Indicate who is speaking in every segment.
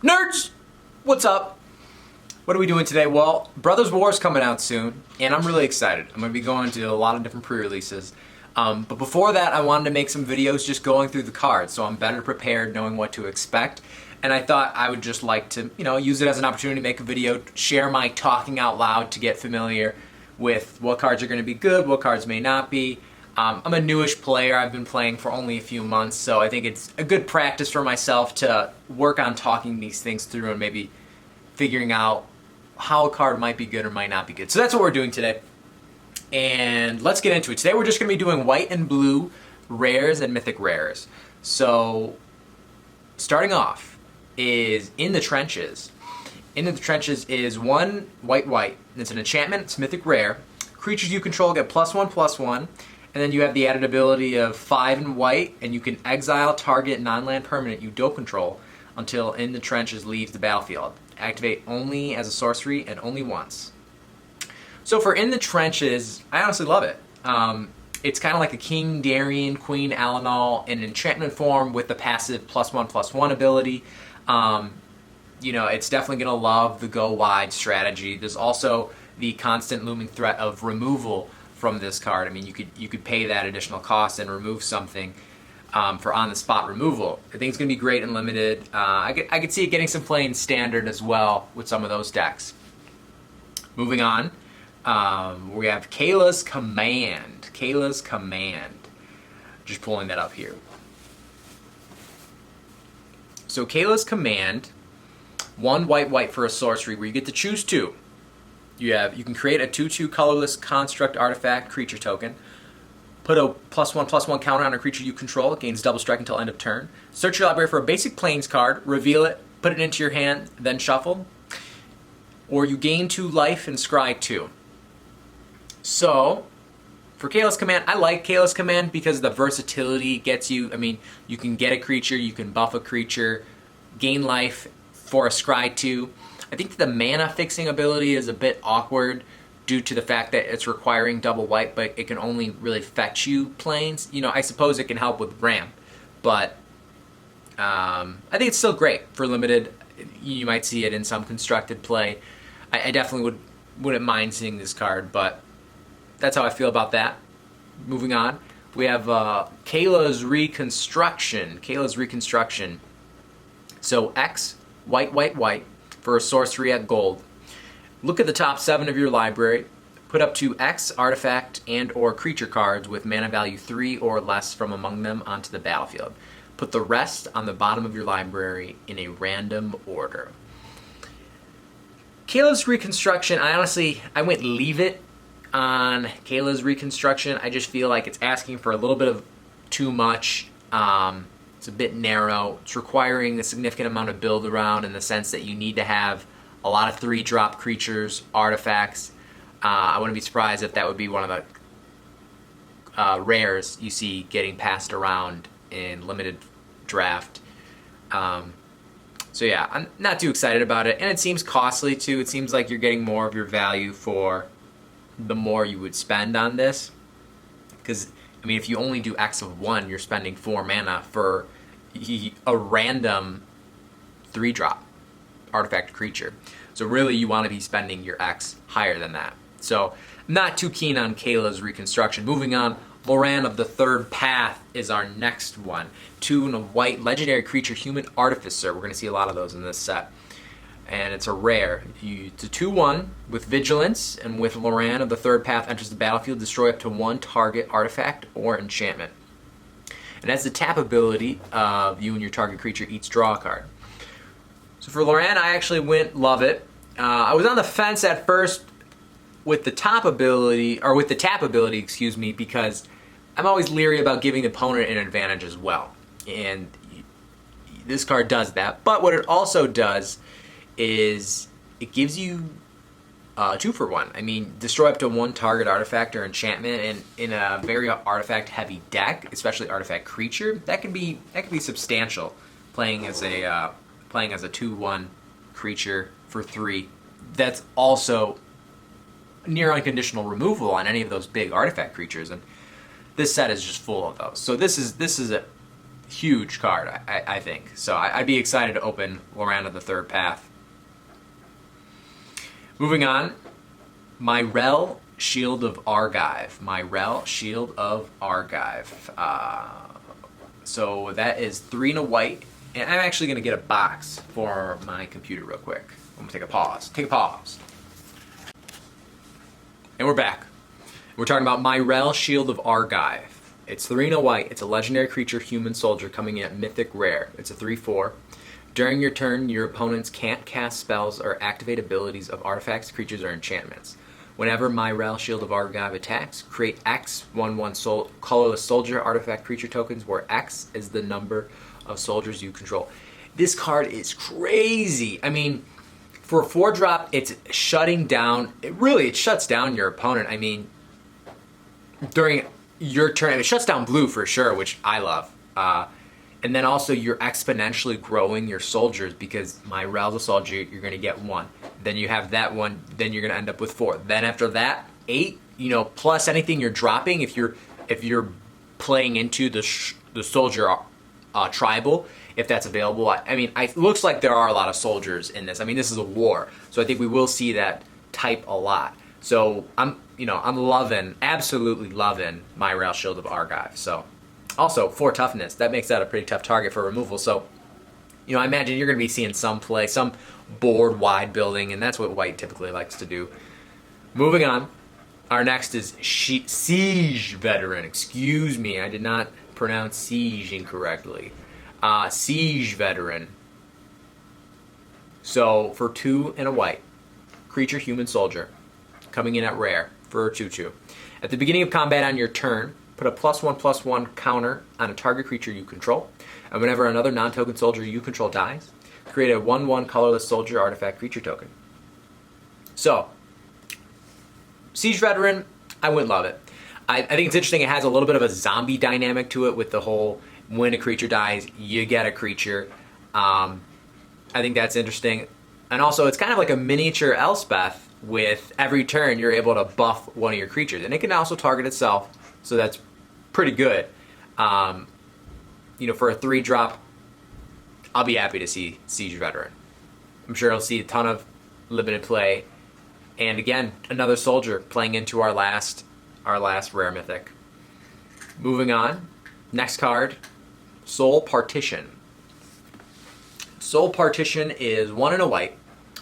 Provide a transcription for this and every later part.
Speaker 1: Nerds! What's up? What are we doing today? Well, Brothers War is coming out soon, and I'm really excited. I'm going to be going to a lot of different pre-releases. But before that, I wanted to make some videos just going through the cards, so I'm better prepared knowing what to expect. And I thought I would just like to, use it as an opportunity to make a video, share my talking out loud to get familiar with what cards are going to be good, what cards may not be. I'm a newish player. I've been playing for only a few months, so I think it's a good practice for myself to work on talking these things through and maybe figuring out how a card might be good or might not be good. So that's what we're doing today. And let's get into it. Today we're just going to be doing white and blue rares and mythic rares. So starting off is In the Trenches. In the Trenches is one white, and it's an enchantment, it's mythic rare. Creatures you control get +1/+1. And then you have the added ability of 5 and white, and you can exile target non-land permanent you don't control until In the Trenches leaves the battlefield. Activate only as a sorcery and only once. So for In the Trenches, I honestly love it. It's kind of like a King Darien, Queen Alanal in enchantment form with the passive +1/+1 ability. It's definitely going to love the go wide strategy. There's also the constant looming threat of removal from this card. I mean, you could pay that additional cost and remove something for on-the-spot removal. I think it's going to be great in limited. I could see it getting some play in standard as well with some of those decks. Moving on, we have Kayla's Command. Kayla's Command. Just pulling that up here. So Kayla's Command, one white for a sorcery where you get to choose two. You can create a 2/2 colorless construct artifact creature token. Put a +1/+1 counter on a creature you control. It gains double strike until end of turn. Search your library for a basic plains card, reveal it, put it into your hand, then shuffle. Or you gain 2 life and scry 2. So, for Kayla's Command, I like Kayla's Command because the versatility gets you. I mean, you can get a creature, you can buff a creature, gain life for a scry 2. I think the mana fixing ability is a bit awkward due to the fact that it's requiring double white, but it can only really fetch you planes. I suppose it can help with ramp, but I think it's still great for limited. You might see it in some constructed play. I definitely wouldn't mind seeing this card, but that's how I feel about that. Moving on, we have Kayla's Reconstruction. Kayla's Reconstruction. So X, white, for a sorcery at gold. Look at the top 7 of your library. Put up to X artifact and or creature cards with mana value 3 or less from among them onto the battlefield. Put the rest on the bottom of your library in a random order. Kayla's Reconstruction, I went leave it on Kayla's Reconstruction. I just feel like it's asking for a little bit of too much. It's a bit narrow. It's requiring a significant amount of build around in the sense that you need to have a lot of 3-drop creatures, artifacts. I wouldn't be surprised if that would be one of the rares you see getting passed around in limited draft. So yeah, I'm not too excited about it, and it seems costly too. It seems like you're getting more of your value for the more you would spend on this. Because, if you only do X of 1, you're spending 4 mana for a random 3-drop artifact creature. So really you want to be spending your X higher than that. So I'm not too keen on Kayla's Reconstruction. Moving on, Loran of the Third Path is our next one. 2 and a white legendary creature, Human Artificer. We're going to see a lot of those in this set. And it's a rare. It's a 2/1 with Vigilance, and with Loran of the Third Path enters the battlefield, destroy up to 1 target artifact or enchantment. It has the tap ability of you and your target creature each draw a card. So for Loran, I actually love it. I was on the fence at first with the tap ability, because I'm always leery about giving the opponent an advantage as well. And this card does that. But what it also does is it gives you 2-for-1. Destroy up to 1 target artifact or enchantment, and in a very artifact heavy deck, especially artifact creature, that can be substantial. Playing as a 2/1 creature for 3. That's also near unconditional removal on any of those big artifact creatures, and this set is just full of those. So this is a huge card, I think. So I'd be excited to open Lorana the Third Path. Moving on, Myrel, Shield of Argive. Myrel, Shield of Argive. So that is 3 and a white. And I'm actually going to get a box for my computer real quick. I'm going to take a pause. Take a pause. And we're back. We're talking about Myrel, Shield of Argive. It's 3 and a white. It's a legendary creature, human soldier, coming in at Mythic Rare. It's a 3/4. During your turn, your opponents can't cast spells or activate abilities of artifacts, creatures, or enchantments. Whenever Myrel, Shield of Argive attacks, create X 1/1 colorless soldier artifact creature tokens, where X is the number of soldiers you control. This card is crazy. I mean, for a 4-drop, it's shutting down. It shuts down your opponent. I mean, during your turn, it shuts down blue for sure, which I love. And then also you're exponentially growing your soldiers because Myrel's a soldier, you're going to get 1. Then you have that 1, then you're going to end up with 4. Then after that, 8, plus anything you're dropping if you're playing into the soldier tribal, if that's available. I mean, it looks like there are a lot of soldiers in this. I mean, this is a war, so I think we will see that type a lot. So I'm absolutely loving Myrel, Shield of Argive. So also 4 toughness, that makes that a pretty tough target for removal. So I imagine you're going to be seeing some play, some board wide building, and that's what white typically likes to do. Moving on, our next is Siege Veteran. Excuse me, I did not pronounce siege incorrectly. Siege Veteran. So for 2 and a white, creature, human soldier, coming in at rare for a 2/2. At the beginning of combat on your turn, put a +1/+1 counter on a target creature you control, and whenever another non-token soldier you control dies, create a 1/1 colorless soldier artifact creature token. So, Siege Veteran, I wouldn't love it. I think it's interesting. It has a little bit of a zombie dynamic to it with the whole when a creature dies, you get a creature. I think that's interesting. And also, it's kind of like a miniature Elspeth with every turn you're able to buff one of your creatures. And it can also target itself, so that's pretty good. For a 3-drop, I'll be happy to see Siege Veteran. I'm sure I'll see a ton of limited play. And again, another soldier playing into our last rare mythic. Moving on, next card, Soul Partition. Soul Partition is 1 and a white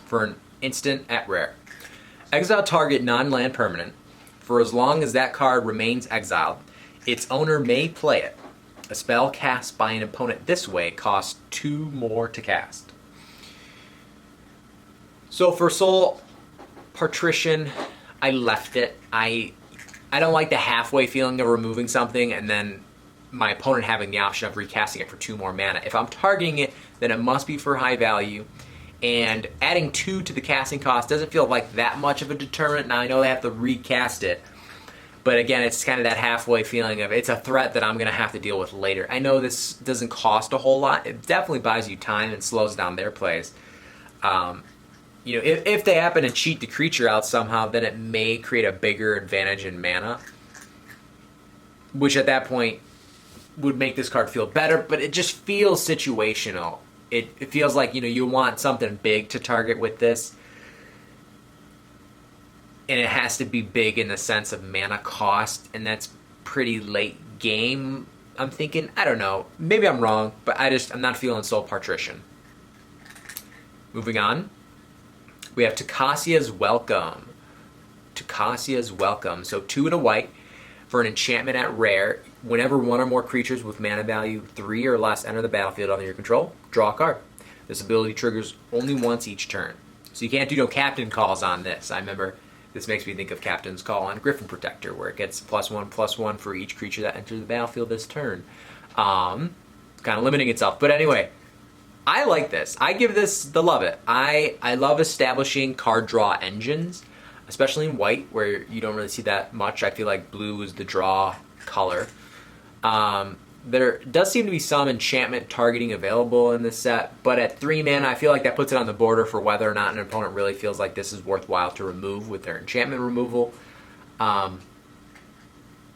Speaker 1: for an instant at rare. Exile target non-land permanent. For as long as that card remains exiled, its owner may play it. A spell cast by an opponent this way costs 2 more to cast. So for Soul Partition, I left it. I don't like the halfway feeling of removing something and then my opponent having the option of recasting it for 2 more mana. If I'm targeting it, then it must be for high value. And adding 2 to the casting cost doesn't feel like that much of a deterrent. Now I know they have to recast it, but again, it's kind of that halfway feeling of it's a threat that I'm going to have to deal with later. I know this doesn't cost a whole lot. It definitely buys you time and slows down their plays. If they happen to cheat the creature out somehow, then it may create a bigger advantage in mana, which at that point would make this card feel better, but it just feels situational. It feels like, you want something big to target with this, and it has to be big in the sense of mana cost, and that's pretty late game, I'm thinking. I don't know. Maybe I'm wrong, but I'm not feeling Soul Partition. Moving on, we have Takacia's Welcome. Takacia's Welcome. So 2 and a white for an enchantment at rare. Whenever 1 or more creatures with mana value 3 or less enter the battlefield under your control, draw a card. This ability triggers only once each turn. So you can't do no captain calls on this. I remember this makes me think of Captain's Call on Griffin Protector, where it gets +1/+1 for each creature that enters the battlefield this turn. It's kind of limiting itself. But anyway, I like this. I give this the love it. I love establishing card draw engines, especially in white, where you don't really see that much. I feel like blue is the draw color. There does seem to be some enchantment targeting available in this set, but at 3 mana, I feel like that puts it on the border for whether or not an opponent really feels like this is worthwhile to remove with their enchantment removal.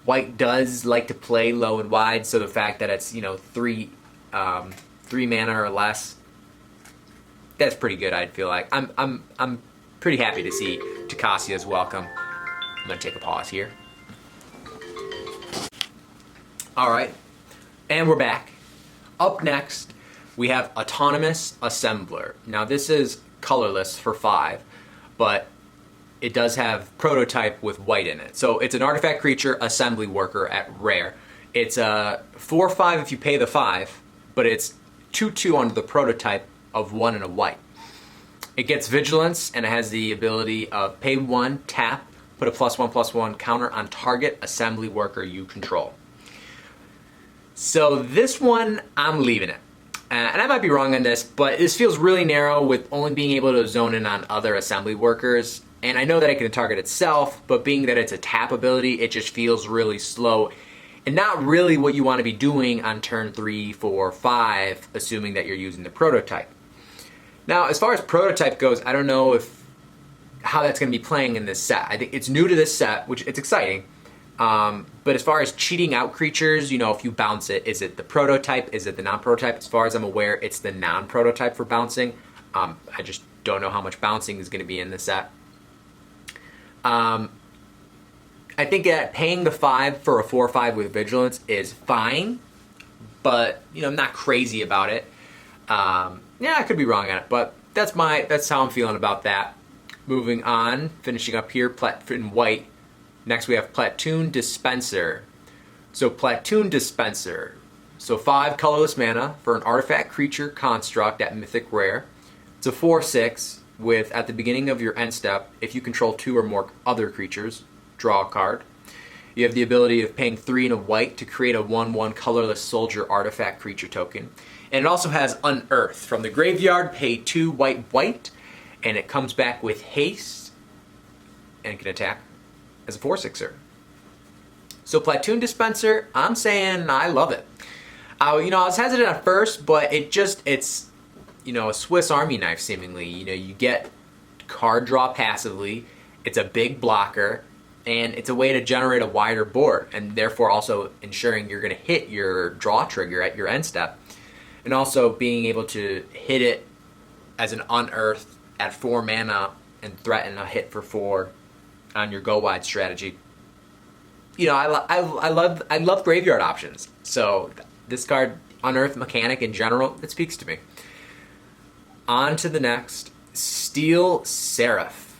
Speaker 1: White does like to play low and wide, so the fact that it's 3 3 mana or less. That's pretty good, I'd feel like. I'm pretty happy to see Takacia's welcome. I'm gonna take a pause here. All right, and we're back. Up next, we have Autonomous Assembler. Now this is colorless for 5, but it does have prototype with white in it. So it's an artifact creature, assembly worker at rare. It's a 4/5 if you pay the 5, but it's 2/2 under the prototype of 1 and a white. It gets vigilance and it has the ability of pay 1, tap, put a +1/+1 counter on target assembly worker you control. So this one, I'm leaving it. And I might be wrong on this, but this feels really narrow with only being able to zone in on other assembly workers. And I know that it can target itself, but being that it's a tap ability, it just feels really slow and not really what you want to be doing on turn 3, 4, 5, assuming that you're using the prototype. Now, as far as prototype goes, I don't know how that's going to be playing in this set. I think it's new to this set, which it's exciting. But as far as cheating out creatures, you know, if you bounce it, is it the prototype? Is it the non-prototype? As far as I'm aware, it's the non-prototype for bouncing. I just don't know how much bouncing is going to be in this set. I think that paying the 5 for a 4/5 with vigilance is fine, but you know, I'm not crazy about it. Yeah, I could be wrong on it, but that's how I'm feeling about that. Moving on, finishing up here, in white. Next we have Platoon Dispenser. So Platoon Dispenser. So 5 colorless mana for an artifact creature construct at Mythic Rare. It's a 4/6 with, at the beginning of your end step, if you control 2 or more other creatures, draw a card. You have the ability of paying 3 and a white to create a 1/1 colorless soldier artifact creature token. And it also has Unearth. From the graveyard, pay 2 white, and it comes back with haste, and it can attack as a 4/6er. So Platoon Dispenser, I'm saying I love it. You know, I was hesitant at first, but it's you know, a Swiss Army knife seemingly. You know, you get card draw passively. It's a big blocker, and it's a way to generate a wider board, and therefore also ensuring you're going to hit your draw trigger at your end step, and also being able to hit it as an Unearth at 4 mana and threaten a hit for 4 on your go wide strategy. You know, I love graveyard options. So this card, Unearth mechanic in general, it speaks to me. On to the next, Steel Seraph.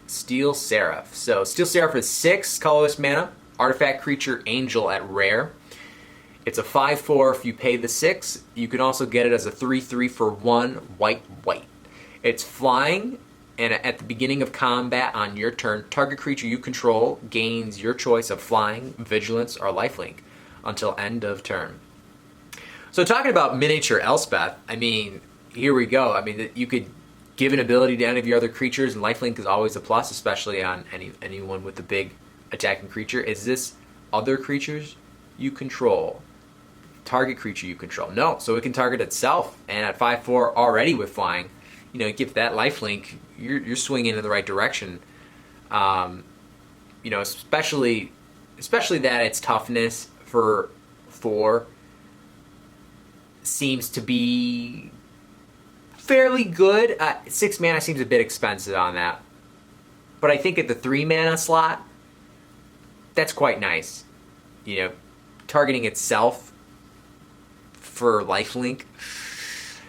Speaker 1: Steel Seraph. So Steel Seraph is 6 colorless mana, artifact creature angel at rare. It's a 5/4 if you pay the 6. You can also get it as a 3/3 for 1 white. It's flying, and at the beginning of combat on your turn, target creature you control gains your choice of flying, vigilance, or lifelink until end of turn. So talking about miniature Elspeth, I mean, here we go. I mean, you could give an ability to any of your other creatures, and lifelink is always a plus, especially on anyone with a big attacking creature. Is this other creatures you control? Target creature you control? No, so it can target itself, and at 5/4 already with flying, you know, give that lifelink, you're swinging in the right direction. You know, especially that its toughness for 4 seems to be fairly good. 6 mana seems a bit expensive on that, but I think at the 3 mana slot, that's quite nice. You know, targeting itself for lifelink,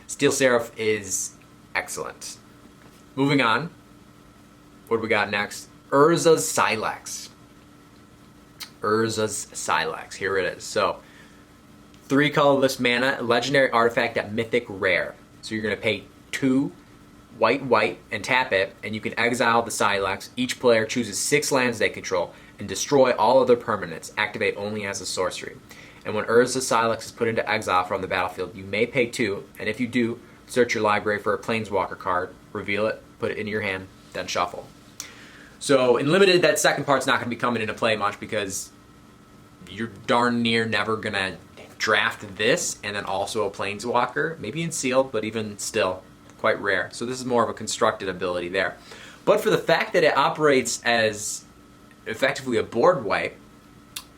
Speaker 1: Steel Seraph is excellent. Moving on, what do we got next? Urza's Silex. Urza's Silex, here it is. So 3 colorless mana, legendary artifact at Mythic Rare. So you're going to pay 2 white and tap it, and you can exile the Silex. Each player chooses 6 lands they control and destroy all other permanents. Activate only as a sorcery. And when Urza's Silex is put into exile from the battlefield, you may pay 2, and if you do, search your library for a Planeswalker card, reveal it, put it into your hand, then shuffle. So in Limited, that second part's not going to be coming into play much because you're darn near never going to draft this and then also a Planeswalker, maybe in Sealed, but even still, quite rare. So this is more of a constructed ability there. But for the fact that it operates as effectively a board wipe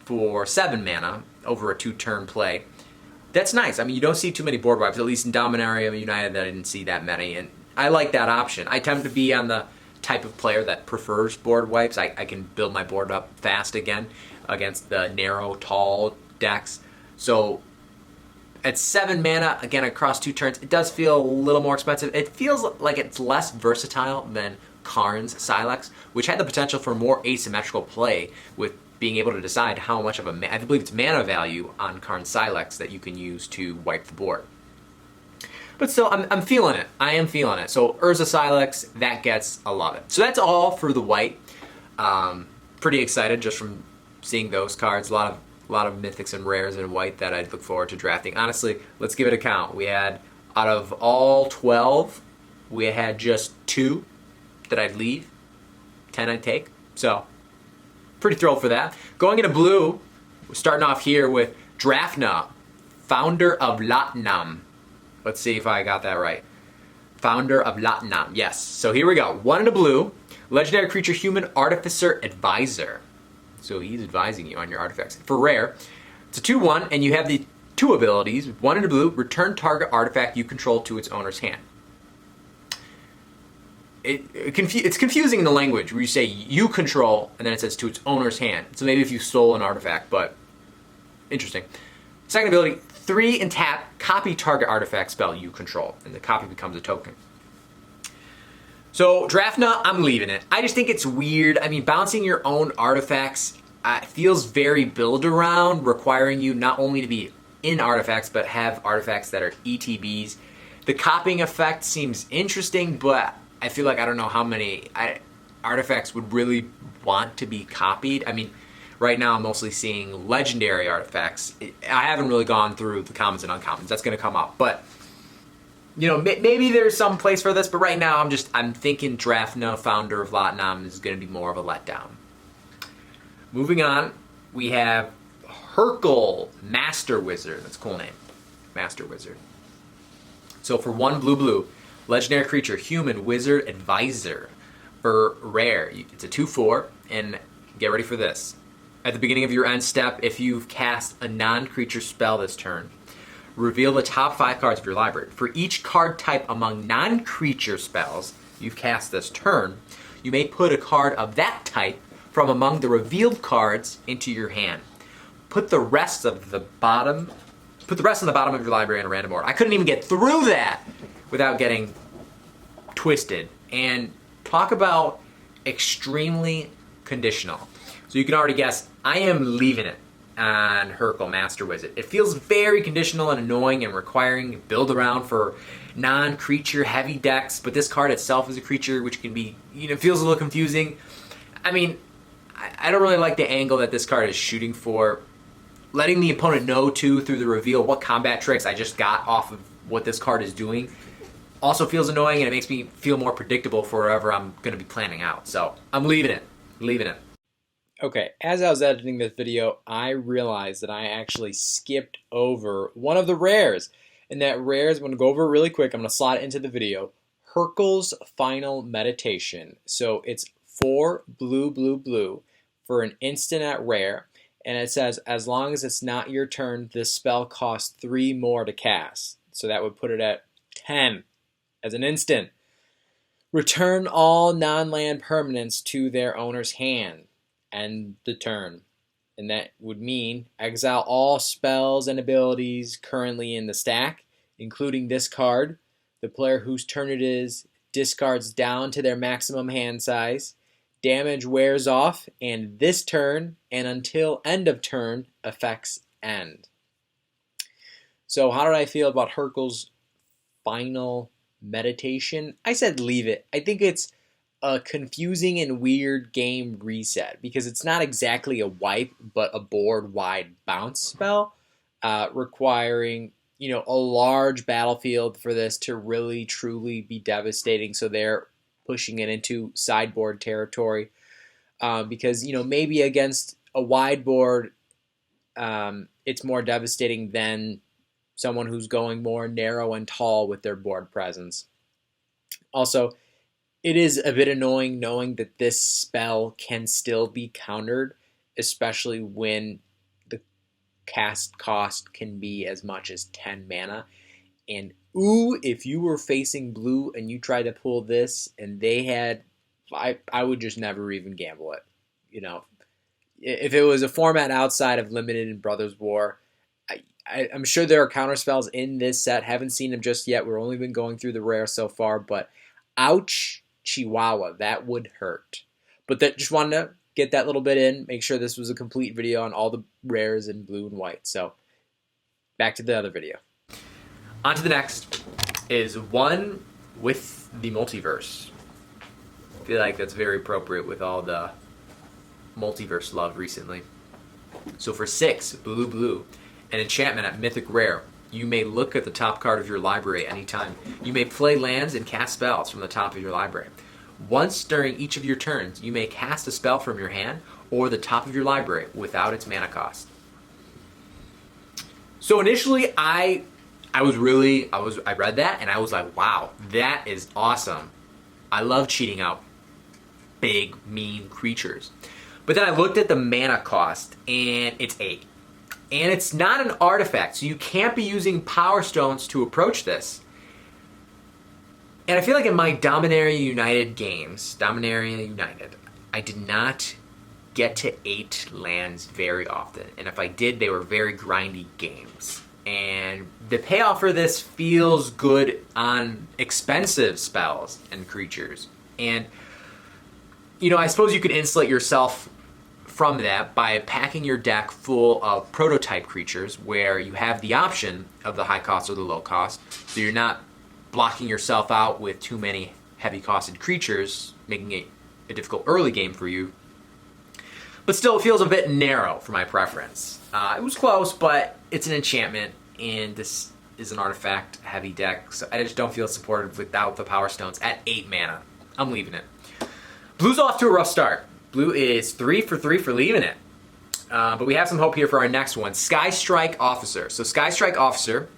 Speaker 1: for 7 mana over a 2-turn play, That's nice. I mean, you don't see too many board wipes, at least in Dominaria United that I didn't see that many, and I like that option. I tend to be on the type of player that prefers board wipes. I can build my board up fast again against the narrow, tall decks. So at 7 mana, again, across 2 turns, it does feel a little more expensive. It feels like it's less versatile than Karn's Silex, which had the potential for more asymmetrical play with being able to decide how much of I believe it's mana value on Karn's Silex that you can use to wipe the board. But still, I'm feeling it. I am feeling it. So Urza Silex, that gets a love it. So that's all for the white. Pretty excited just from seeing those cards. A lot of mythics and rares in white that I'd look forward to drafting. Honestly, let's give it a count. We had, out of all 12, we had just 2 that I'd leave. 10 I'd take. So pretty thrilled for that. Going into blue, we're starting off here with Drafna, Founder of Latnam. Let's see if I got that right. Founder of Latnam, yes. So here we go. 1 into blue, legendary creature, human, artificer, advisor. So he's advising you on your artifacts. For rare, it's a 2/1, and you have the 2 abilities. 1 into blue, return target artifact you control to its owner's hand. It's confusing in the language where you say you control, and then it says to its owner's hand. So maybe if you stole an artifact, but interesting. Second ability, 3 and tap, copy target artifact spell you control, and the copy becomes a token. So Drafna, I'm leaving it. I just think it's weird. I mean, bouncing your own artifacts feels very build around, requiring you not only to be in artifacts, but have artifacts that are ETBs. The copying effect seems interesting, but I feel like I don't know how many artifacts would really want to be copied. I mean, right now I'm mostly seeing legendary artifacts. I haven't really gone through the commons and uncommons. That's going to come up, but you know, maybe there's some place for this. But right now, I'm thinking Drafna, Founder of Latnam, is going to be more of a letdown. Moving on, we have Hercule, Master Wizard. That's a cool name, Master Wizard. So for 1 blue, legendary creature, human, wizard, advisor. For rare, it's a 2/4, and get ready for this. At the beginning of your end step, if you've cast a non-creature spell this turn, reveal the top 5 cards of your library. For each card type among non-creature spells you've cast this turn, you may put a card of that type from among the revealed cards into your hand. Put the rest on the bottom of your library in a random order. I couldn't even get through that without getting twisted. And talk about extremely conditional. So you can already guess, I am leaving it on Hercule, Master Wizard. It feels very conditional and annoying and requiring build around for non-creature heavy decks, but this card itself is a creature, which can be, feels a little confusing. I mean, I don't really like the angle that this card is shooting for. Letting the opponent know, too, through the reveal what combat tricks I just got off of what this card is doing also feels annoying, and it makes me feel more predictable for wherever I'm going to be planning out. So I'm leaving it. Okay, as I was editing this video, I realized that I actually skipped over one of the rares. And that rare is, I'm going to go over it really quick. I'm going to slide it into the video. Hercule's Final Meditation. So it's 4 blue for an instant at rare. And it says, as long as it's not your turn, this spell costs 3 more to cast. So that would put it at 10 as an instant. Return all non-land permanents to their owner's hand. End the turn. And that would mean exile all spells and abilities currently in the stack, including this card. The player whose turn it is discards down to their maximum hand size. Damage wears off, and this turn and until end of turn effects end. So how did I feel about Hercule's Final Meditation? I said leave it. I think it's a confusing and weird game reset because it's not exactly a wipe, but a board-wide bounce spell, requiring a large battlefield for this to really truly be devastating. So they're pushing it into sideboard territory because maybe against a wide board, it's more devastating than someone who's going more narrow and tall with their board presence. Also, it is a bit annoying knowing that this spell can still be countered, especially when the cast cost can be as much as 10 mana. And ooh, if you were facing blue and you tried to pull this and they had, I would just never even gamble it. You know, if it was a format outside of Limited and Brothers War, I'm sure there are counter spells in this set. Haven't seen them just yet. We've only been going through the rare so far, but ouch, Chihuahua, that would hurt. But that just wanted to get that little bit in, make sure this was a complete video on all the rares in blue and white. So back to the other video. On to the next is one with the multiverse. I feel like that's very appropriate with all the multiverse love recently. So for 6 blue, an enchantment at Mythic Rare. You may look at the top card of your library anytime. You may play lands and cast spells from the top of your library. Once during each of your turns, you may cast a spell from your hand or the top of your library without its mana cost. So initially, I read that and I was like, wow, that is awesome. I love cheating out big, mean creatures. But then I looked at the mana cost and it's 8. And it's not an artifact, so you can't be using Power Stones to approach this. And I feel like in my Dominaria United games, I did not get to 8 lands very often. And if I did, they were very grindy games. And the payoff for this feels good on expensive spells and creatures. And, you know, I suppose you could insulate yourself from that by packing your deck full of prototype creatures where you have the option of the high cost or the low cost, so you're not blocking yourself out with too many heavy costed creatures, making it a difficult early game for you. But still, it feels a bit narrow for my preference. It was close, but it's an enchantment, and this is an artifact heavy deck, so I just don't feel supported without the Power Stones at 8 mana. I'm leaving it. Blue's off to a rough start. Blue is 3 for 3 for leaving it. But we have some hope here for our next one. Sky Strike Officer. So Sky Strike Officer,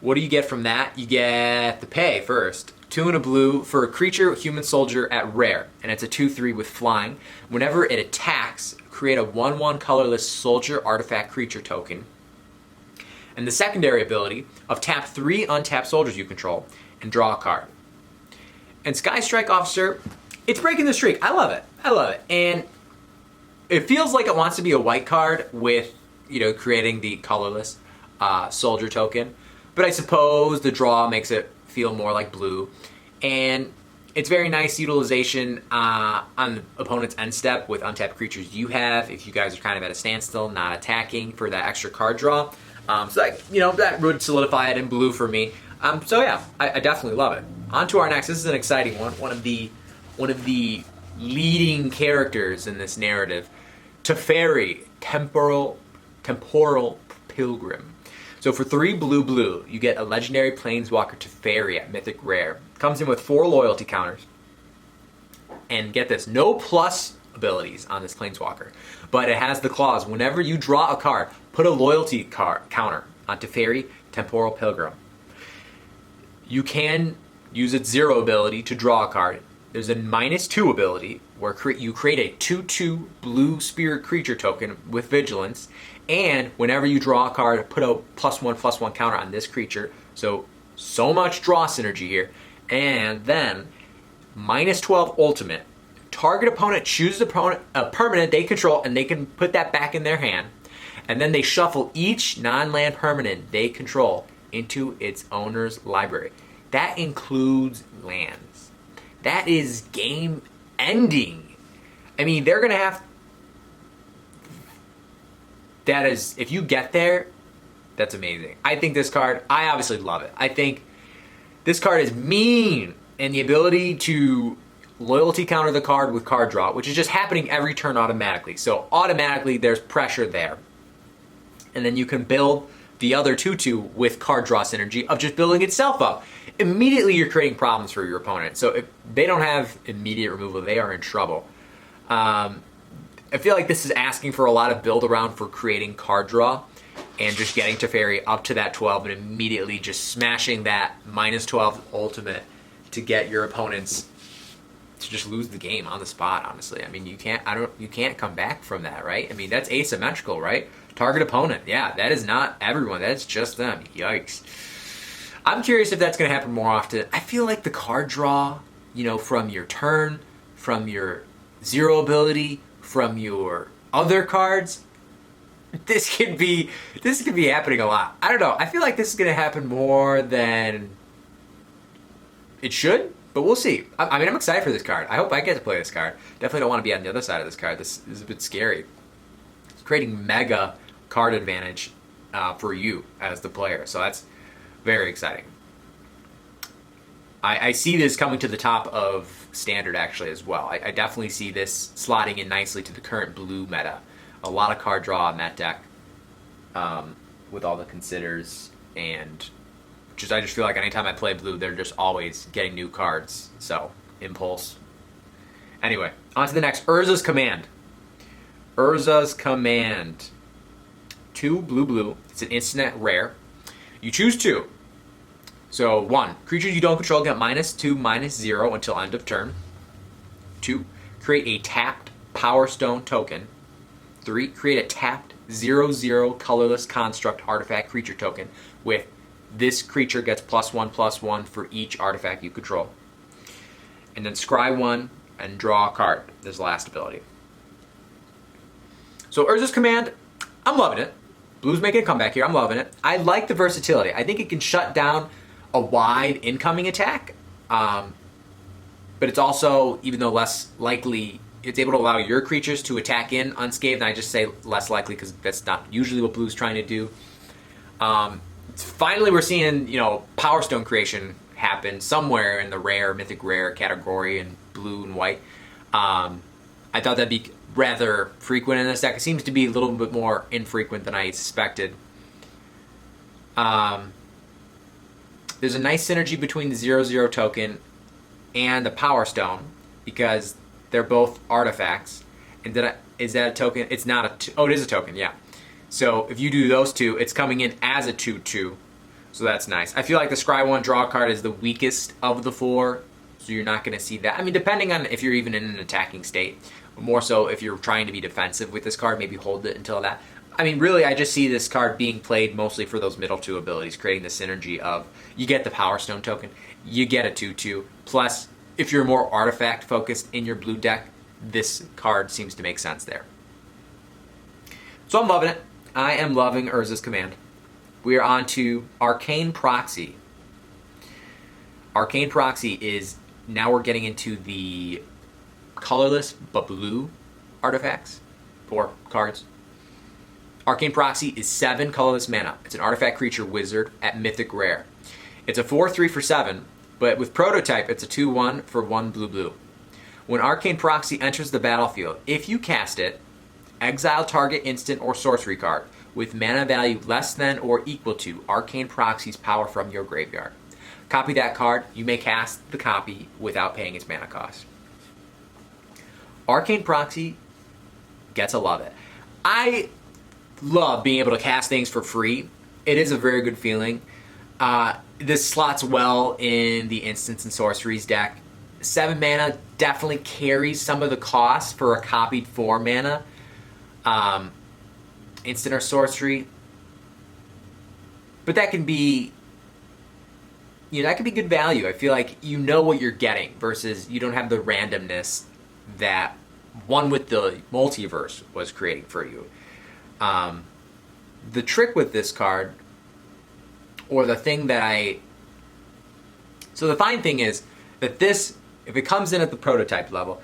Speaker 1: what do you get from that? You get the pay first. 2 and a blue for a creature, human soldier at rare. And it's a 2/3 with flying. Whenever it attacks, create a 1/1 colorless soldier artifact creature token. And the secondary ability of tap 3 untapped soldiers you control and draw a card. And Sky Strike Officer, it's breaking the streak. I love it. And it feels like it wants to be a white card with, you know, creating the colorless soldier token. But I suppose the draw makes it feel more like blue. And it's very nice utilization on the opponent's end step with untapped creatures you have. If you guys are kind of at a standstill, not attacking for that extra card draw. So that would solidify it in blue for me. So yeah, I definitely love it. On to our next. This is an exciting one. One of the leading characters in this narrative, Teferi, Temporal Pilgrim. So for 3 blue, you get a legendary Planeswalker Teferi at Mythic Rare. Comes in with 4 loyalty counters. And get this, no plus abilities on this Planeswalker. But it has the clause, whenever you draw a card, put a loyalty counter on Teferi, Temporal Pilgrim. You can use its 0 ability to draw a card. There's a -2 ability where you create a 2/2 blue spirit creature token with vigilance, and whenever you draw a card, put a +1/+1 counter on this creature. So much draw synergy here. And then -12 ultimate. Target opponent chooses a permanent they control, and they can put that back in their hand. And then they shuffle each non-land permanent they control into its owner's library. That includes lands. That is game ending. I mean, they're going to have... That is, if you get there, that's amazing. I think this card, I obviously love it. I think this card is mean, and the ability to loyalty counter the card with card draw, which is just happening every turn automatically. So automatically there's pressure there. And then you can build the other 2/2 with card draw synergy of just building itself up. Immediately you're creating problems for your opponent. So if they don't have immediate removal, they are in trouble. I feel like this is asking for a lot of build around for creating card draw and just getting Teferi up to that 12 and immediately just smashing that -12 ultimate to get your opponents to just lose the game on the spot, honestly. I mean, you can't come back from that, right? I mean, that's asymmetrical, right? Target opponent. Yeah, that is not everyone. That's just them. Yikes. I'm curious if that's going to happen more often. I feel like the card draw, from your turn, from your zero ability, from your other cards, this could be happening a lot. I don't know. I feel like this is going to happen more than it should, but we'll see. I mean, I'm excited for this card. I hope I get to play this card. Definitely don't want to be on the other side of this card. This is a bit scary. It's creating mega card advantage for you as the player. So that's very exciting. I see this coming to the top of Standard actually as well. I definitely see this slotting in nicely to the current blue meta. A lot of card draw on that deck with all the considers, and I just feel like anytime I play blue, they're just always getting new cards. So, impulse. Anyway, on to the next. Urza's Command. Urza's Command. 2 blue. It's an instant rare. You choose 2. So, 1. Creatures you don't control get -2/-0 until end of turn. 2. Create a tapped Power Stone token. 3. Create a tapped 0/0 colorless construct artifact creature token with this creature gets +1/+1 for each artifact you control. And then scry 1 and draw a card. This last ability. So Urza's Command, I'm loving it. Blue's making a comeback here. I'm loving it. I like the versatility. I think it can shut down a wide incoming attack. But it's also, even though less likely, it's able to allow your creatures to attack in unscathed. And I just say less likely because that's not usually what Blue's trying to do. Finally, we're seeing, Power Stone creation happen somewhere in the rare, mythic rare category in blue and white. I thought that'd be rather frequent in this deck. It seems to be a little bit more infrequent than I suspected. There's a nice synergy between the 0/0 token and the Power Stone because they're both artifacts. And is that a token? It's not it is a token, yeah. So if you do those two, it's coming in as a 2/2. So that's nice. I feel like the Scry 1 draw card is the weakest of the 4. So you're not going to see that. I mean, depending on if you're even in an attacking state. More so if you're trying to be defensive with this card, maybe hold it until that. I mean, really, I just see this card being played mostly for those middle 2 abilities, creating the synergy of you get the Power Stone token, you get a 2/2. Plus, if you're more artifact focused in your blue deck, this card seems to make sense there. So I'm loving it. I am loving Urza's Command. We are on to Arcane Proxy. Arcane Proxy is, now we're getting into the colorless but blue artifacts, 4 cards. Arcane Proxy is 7 colorless mana. It's an artifact creature wizard at mythic rare. It's a 4/3 for 7, but with prototype, it's a 2/1 for 1 blue. When Arcane Proxy enters the battlefield, if you cast it, exile target instant or sorcery card with mana value less than or equal to Arcane Proxy's power from your graveyard. Copy that card. You may cast the copy without paying its mana cost. Arcane Proxy gets a love it. I love being able to cast things for free. It is a very good feeling. This slots well in the instants and sorceries deck. 7 mana definitely carries some of the cost for a copied 4 mana. Instant or sorcery. But that can be, that can be good value. I feel like you know what you're getting versus you don't have the randomness that one with the multiverse was creating for you. The trick with this card, or the thing that so the fine thing is that this, if it comes in at the prototype level,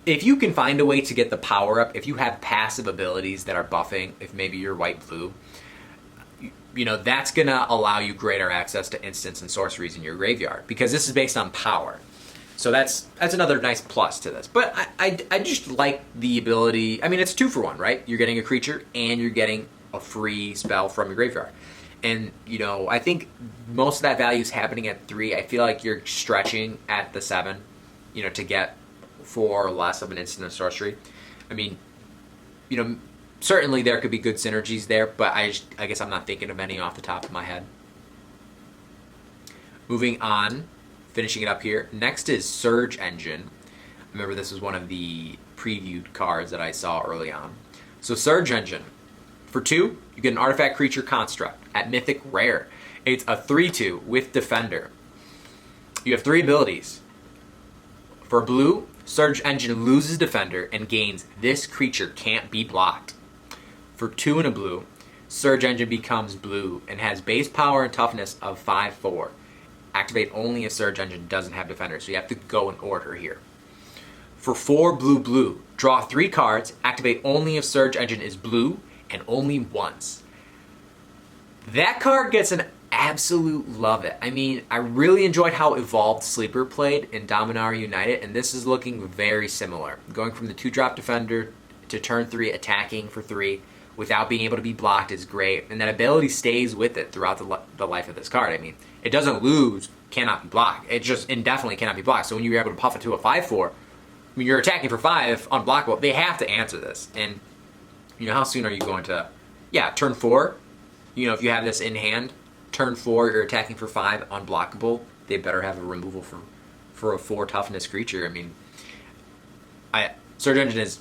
Speaker 1: if you can find a way to get the power up, if you have passive abilities that are buffing, if maybe you're white-blue, that's going to allow you greater access to instants and sorceries in your graveyard, because this is based on power. So that's another nice plus to this. But I just like the ability. I mean, it's 2 for 1, right? You're getting a creature and you're getting a free spell from your graveyard. And, I think most of that value is happening at 3. I feel like you're stretching at the 7, to get 4 or less of an instant and sorcery. I mean, certainly there could be good synergies there, but I guess I'm not thinking of any off the top of my head. Moving on. Finishing it up here. Next is Surge Engine. Remember, this was one of the previewed cards that I saw early on. So Surge Engine. For 2, you get an artifact creature construct at Mythic Rare. It's a 3/2 with Defender. You have 3 abilities. For blue, Surge Engine loses Defender and gains this creature can't be blocked. For 2 and a blue, Surge Engine becomes blue and has base power and toughness of 5/4. Activate only if Surge Engine doesn't have Defender, so you have to go in order here. For 4 blue, draw 3 cards, activate only if Surge Engine is blue and only once. That card gets an absolute love it. I mean, I really enjoyed how Evolved Sleeper played in Dominaria United, and this is looking very similar. Going from the 2-drop Defender to turn 3 attacking for 3 without being able to be blocked is great, and that ability stays with it throughout the life of this card. I mean, it doesn't lose, cannot be blocked. It just indefinitely cannot be blocked. So when you're able to puff it to a 5/4, when you're attacking for 5, unblockable, they have to answer this. And you know, how soon are you going to, turn 4, you know, if you have this in hand, turn 4, you're attacking for 5, unblockable, they better have a removal for a 4 toughness creature. I mean, Surge Engine is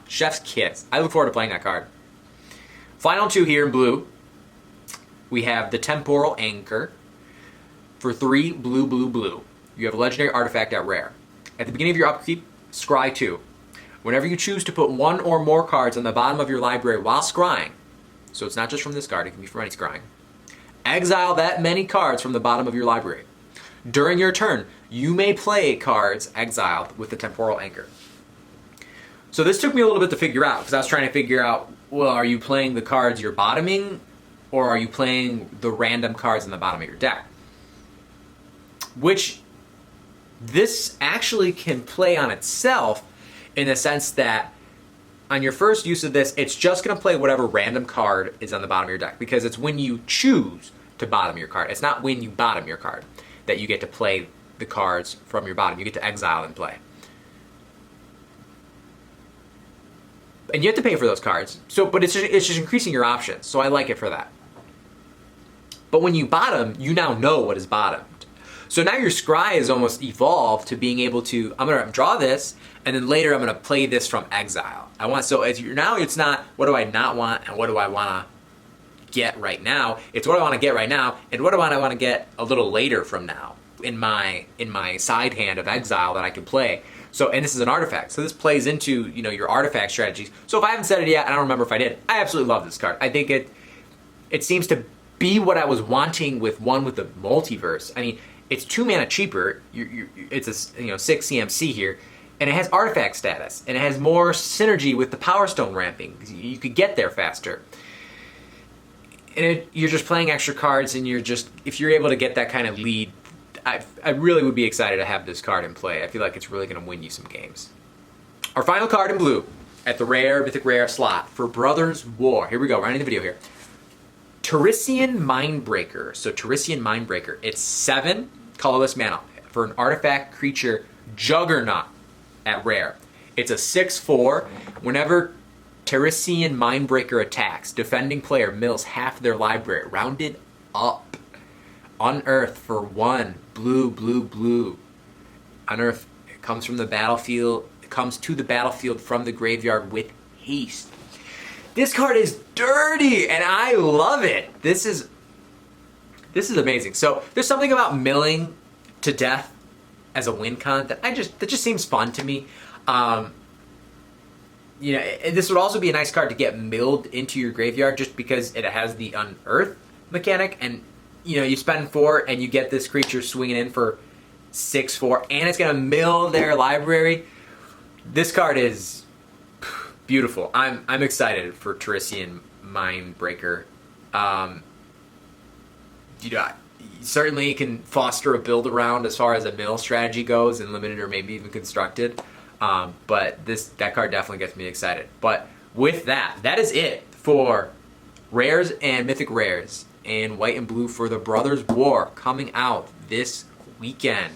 Speaker 1: chef's kiss. I look forward to playing that card. Final 2 here in blue, we have the Temporal Anchor. For 3 blue, you have a legendary artifact at rare. At the beginning of your upkeep, scry 2. Whenever you choose to put 1 or more cards on the bottom of your library while scrying, so it's not just from this card, it can be from any scrying, exile that many cards from the bottom of your library. During your turn, you may play cards exiled with the Temporal Anchor. So this took me a little bit to figure out, because I was trying to figure out, well, are you playing the cards you're bottoming, or are you playing the random cards in the bottom of your deck? Which this actually can play on itself, in the sense that on your first use of this, it's just going to play whatever random card is on the bottom of your deck, because it's when you choose to bottom your card. It's not when you bottom your card that you get to play the cards from your bottom. You get to exile and play. And you have to pay for those cards. So, but it's just increasing your options. So I like it for that. But when you bottom, you now know what is bottomed. So now your scry is almost evolved to being able to, I'm going to draw this, and then later I'm going to play this from exile. Now it's not, what do I not want, and what do I want to get right now? It's what I want to get right now, and what do I want to get a little later from now in my side hand of exile that I can play. So, and this is an artifact, so this plays into, you know, your artifact strategies. So if I haven't said it yet, I don't remember if I did, I absolutely love this card. I think it seems to be what I was wanting with the multiverse. I mean, it's 2 mana cheaper. It's a 6 CMC here, and it has artifact status, and it has more synergy with the Power Stone ramping. You could get there faster, and you're just playing extra cards, and if you're able to get that kind of lead, I really would be excited to have this card in play. I feel like it's really going to win you some games. Our final card in blue at the Mythic Rare slot for Brothers War. Here we go, right into the video here. Terisian Mindbreaker. So Terisian Mindbreaker. It's 7 colorless mana for an artifact creature Juggernaut at rare. It's a 6/4. Whenever Terisian Mindbreaker attacks, defending player mills half their library, rounded up. Unearth for 1 blue. Unearth, it comes from the battlefield. It comes to the battlefield from the graveyard with haste. This card is dirty, and I love it. This is amazing. So there's something about milling to death as a win con that just seems fun to me. This would also be a nice card to get milled into your graveyard, just because it has the unearth mechanic, and you spend 4 and you get this creature swinging in for 6/4, and it's gonna mill their library. This card is beautiful. I'm excited for Terisian Mindbreaker. Certainly can foster a build around as far as a mill strategy goes, and limited or maybe even constructed. But that card definitely gets me excited. But with that is it for rares and mythic rares in white and blue for the Brothers War coming out this weekend.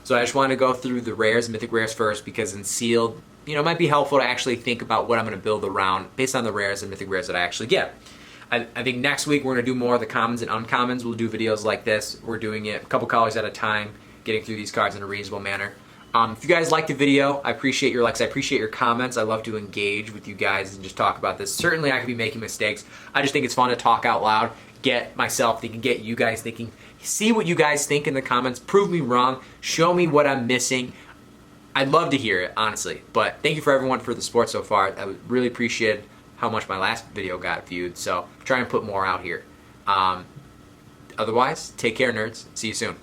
Speaker 1: So I just want to go through the rares and mythic rares first, because in sealed, it might be helpful to actually think about what I'm going to build around based on the rares and mythic rares that I actually get. I think next week we're going to do more of the commons and uncommons. We'll do videos like this. We're doing it a couple colors at a time, getting through these cards in a reasonable manner. If you guys liked the video, I appreciate your likes. I appreciate your comments. I love to engage with you guys and just talk about this. Certainly, I could be making mistakes. I just think it's fun to talk out loud, get myself thinking, get you guys thinking. See what you guys think in the comments. Prove me wrong. Show me what I'm missing. I'd love to hear it, honestly. But thank you for everyone for the support so far. I really appreciate how much my last video got viewed. So I'm trying to put more out here. Otherwise, take care, nerds. See you soon.